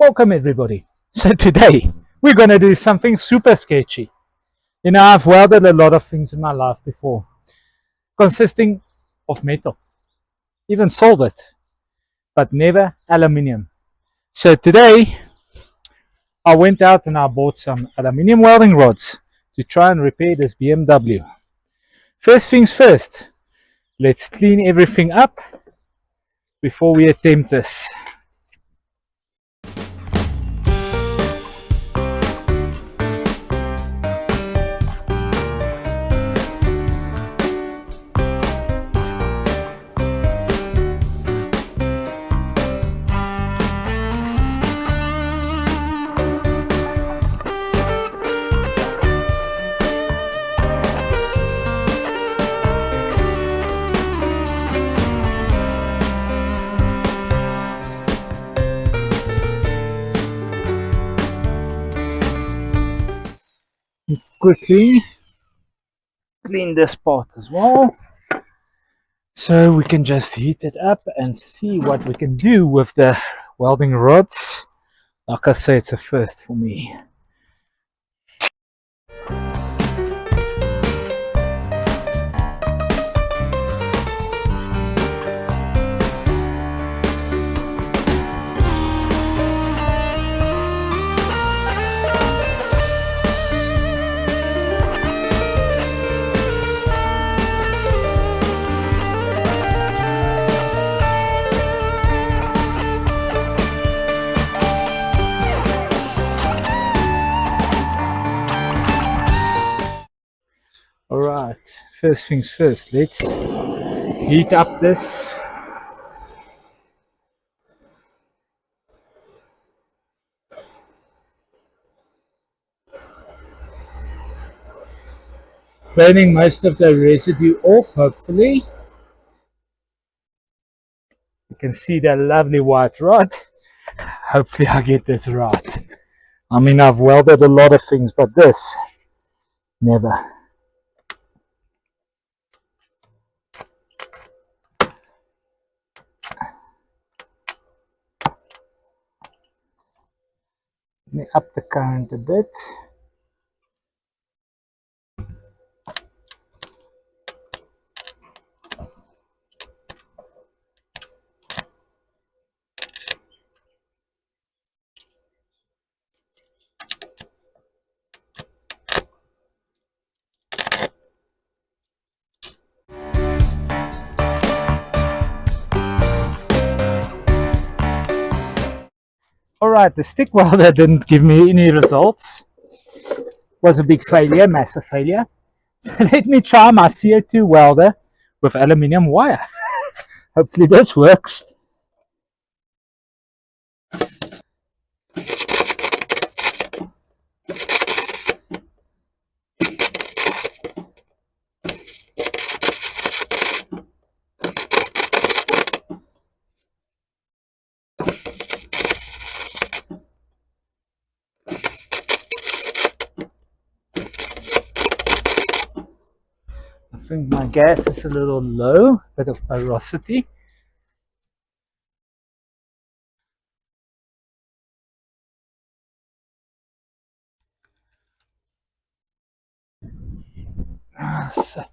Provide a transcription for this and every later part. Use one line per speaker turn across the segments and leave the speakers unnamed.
Welcome everybody. So today we're going to do something super sketchy. You know, I've welded a lot of things in my life before, consisting of metal, even soldered, but never aluminium. So today I went out and I bought some aluminium welding rods to try and repair this BMW. First things first, let's clean everything up before we attempt this. Quickly clean this part as well, so we can just heat it up and see what we can do with the welding rods. Like I say, it's a first for me. Alright, first things first, let's heat up this. Burning most of the residue off, hopefully. You can see that lovely white rod. Hopefully I get this right. I mean, I've welded a lot of things, but this, never. Let me up the current a bit. Alright, the stick welder didn't give me any results. Was a big failure, massive failure. So let me try my CO2 welder with aluminium wire. Hopefully this works. I think my gas is a little low, bit of porosity. So,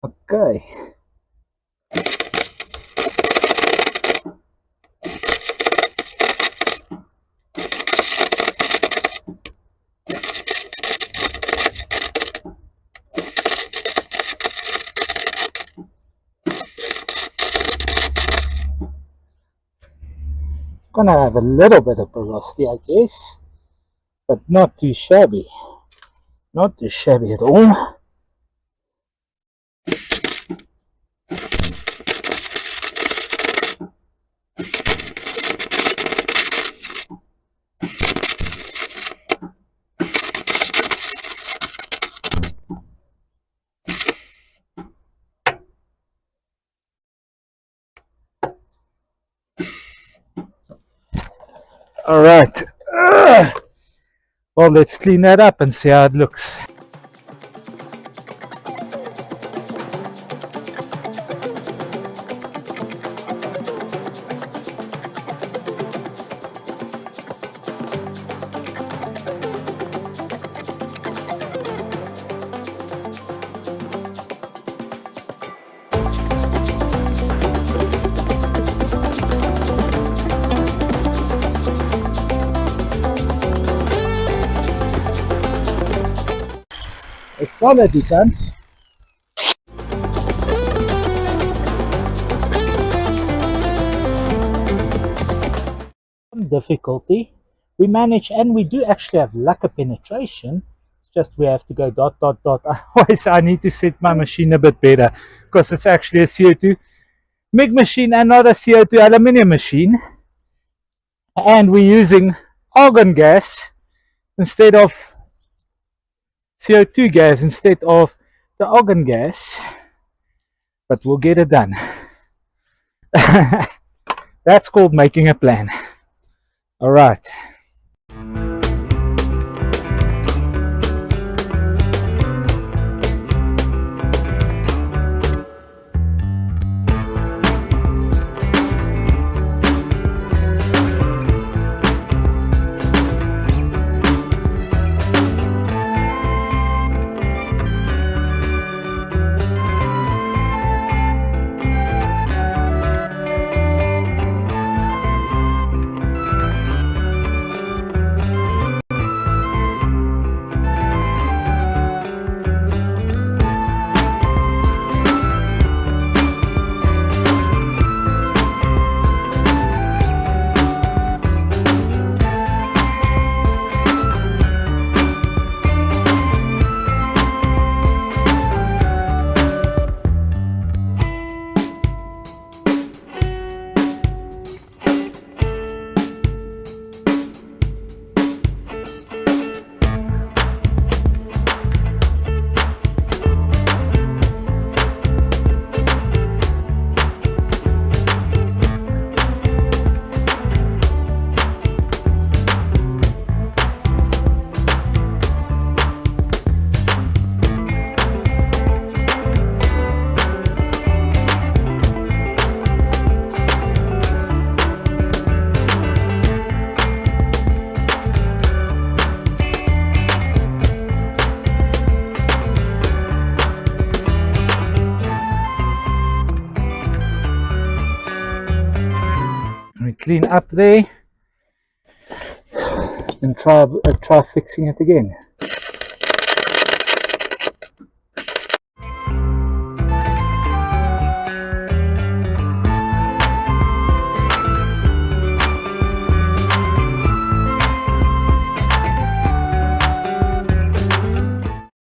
okay. Gonna have a little bit of porosity, I guess, but not too shabby. Not too shabby at all. Alright. Well, let's clean that up and see how it looks. It's already done. Some difficulty. We manage, and we do actually have lacquer penetration. It's just we have to go dot dot dot. Otherwise, I need to set my machine a bit better because it's actually a CO2 MIG machine and not a CO2 aluminium machine. And we're using argon gas instead of CO2 gas instead of the argon gas, but we'll get it done. That's called making a plan. All right. Clean up there and try fixing it again.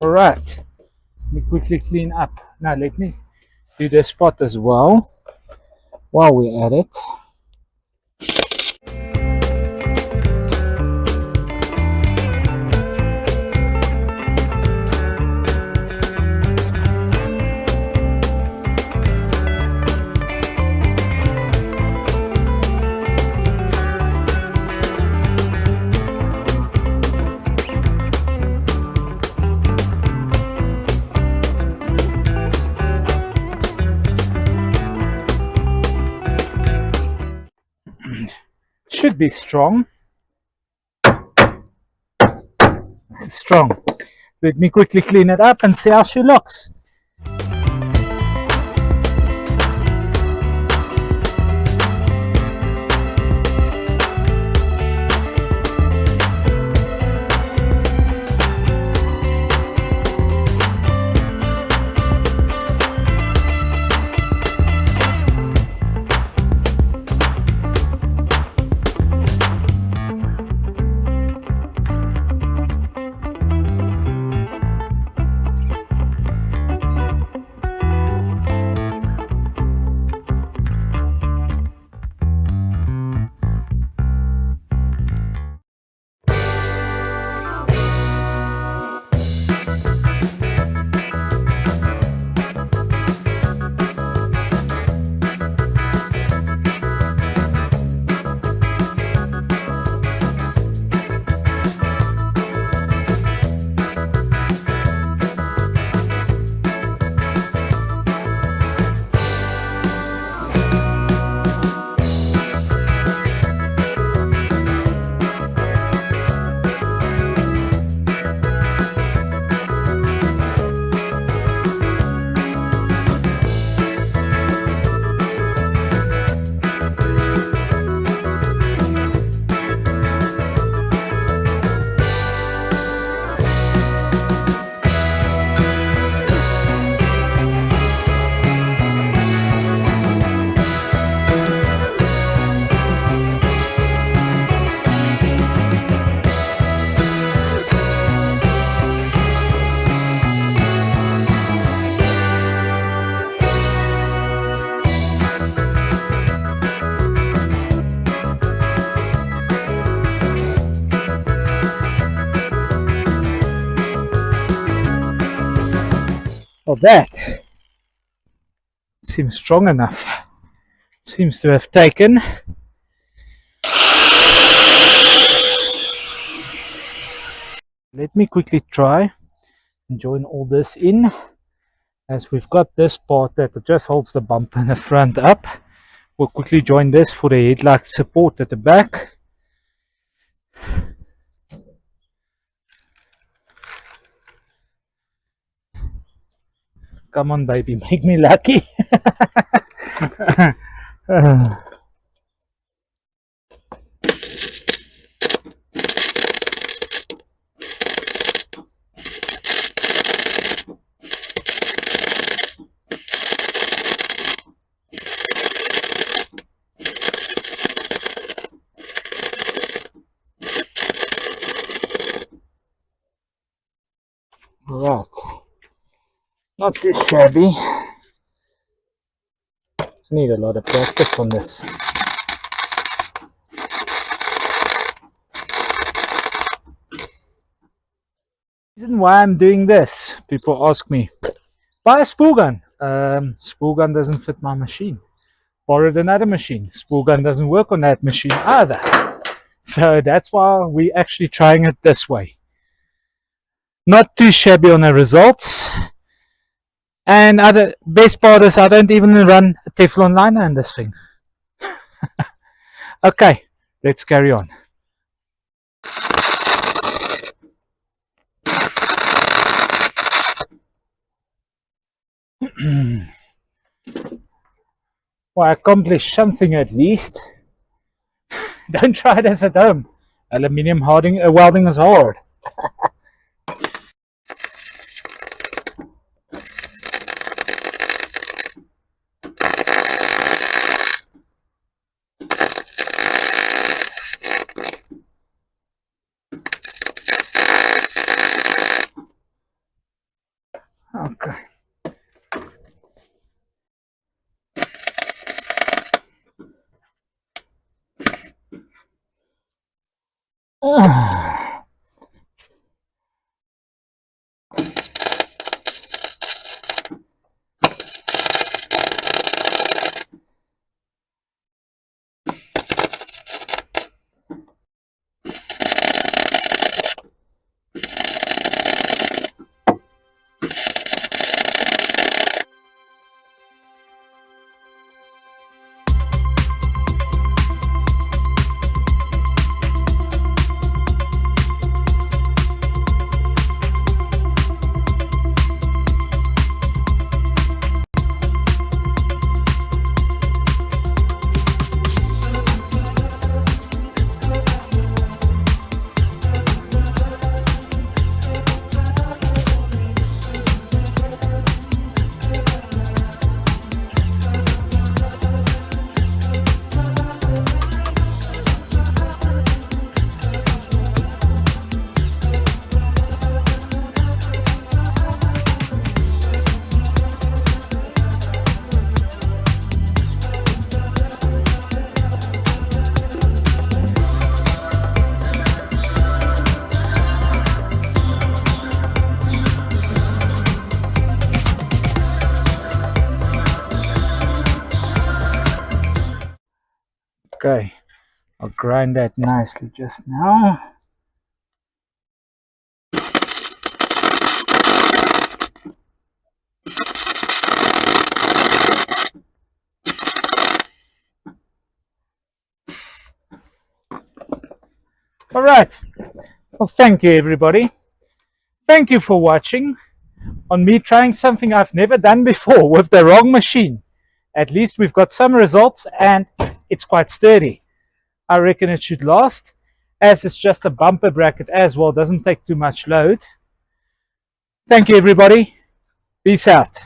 All right, let me quickly clean up. Now let me do the spot as well while we're at it. Should be strong. It's strong. Let me quickly clean it up and see how she looks. that seems strong enough. Seems to have taken. Let me quickly try and join all this in, as we've got this part that just holds the bumper in the front up. We'll quickly join this for the headlight support at the back. Come on, baby, make me lucky. Right, not too shabby. Need a lot of practice on this. Reason why I'm doing this, people ask me, buy a spool gun. Spool gun doesn't fit my machine. Borrowed another machine. Spool gun doesn't work on that machine either. So that's why we're actually trying it this way. Not too shabby on the results. And other best part is I don't even run a Teflon liner in this thing. Okay, let's carry on. Well, I accomplished something at least. Don't try this at home. Aluminium welding is hard. Okay. Okay, I'll grind that nicely just now. All right. Well, thank you, everybody. Thank you for watching on me trying something I've never done before with the wrong machine. At least we've got some results and it's quite sturdy. I reckon it should last, as it's just a bumper bracket as well, doesn't take too much load. Thank you, everybody. Peace out.